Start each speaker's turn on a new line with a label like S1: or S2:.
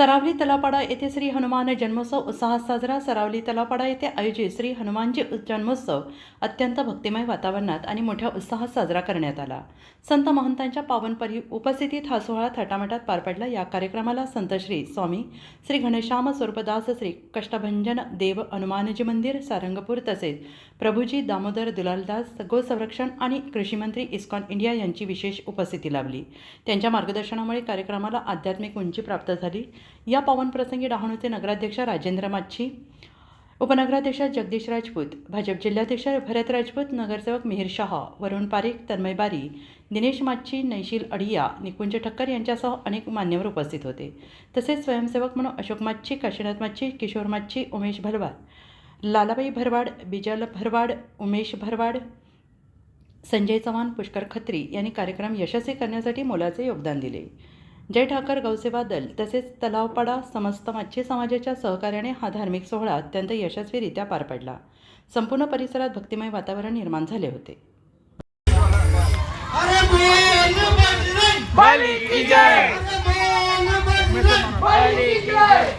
S1: सरावली तलावपाडा येथे श्री हनुमान जन्मोत्सव उत्साहात साजरा। सरावली तलावपाडा येथे आयोजित श्री हनुमानजी जन्मोत्सव अत्यंत भक्तिमय वातावरणात आणि मोठ्या उत्साहात साजरा करण्यात आला। संत महंतांच्या पावन उपस्थितीत हा सोहळा थाटामाटात पार पडला। या कार्यक्रमाला संत श्री स्वामी श्री घनश्याम स्वरूपदास श्री कष्टभंजन देव हनुमानजी मंदिर सारंगपूर तसेच प्रभुजी दामोदर दुलालदास गोसंरक्षण आणि कृषी मंत्री इस्कॉन इंडिया यांची विशेष उपस्थिती लाभली। त्यांच्या मार्गदर्शनामुळे कार्यक्रमाला आध्यात्मिक उंची प्राप्त झाली। या पावन प्रसंगी डहाणूचे नगराध्यक्ष राजेंद्र माच्छी, उपनगराध्यक्ष जगदीश राजपूत, भाजप जिल्हाध्यक्ष भरत राजपूत, नगरसेवक मिहिर शाह, वरुण पारिक, तन्मय बारी, दिनेश माच्छी, नैशील अडिया, निकुंज ठक्कर यांच्यासह अनेक मान्यवर उपस्थित होते। तसेच स्वयंसेवक म्हणून अशोक माच्छी, काशीनाथ माच्छी, किशोर माच्छी, उमेश भरवाड, लालाबाई भरवाड, बिजल भरवाड, उमेश भरवाड, संजय चव्हाण, पुष्कर खत्री यांनी कार्यक्रम यशस्वी करण्यासाठी मोलाचे योगदान दिले। जय ठाकर गौसेवा दल तसेच तलावपाडा समस्त मच्छी समाजाच्या सहकार्याने हा धार्मिक सोहळा अत्यंत यशस्वीरित्या पार पडला। संपूर्ण परिसरात भक्तिमय वातावरण निर्माण झाले होते।
S2: बली की जय, बली की जय।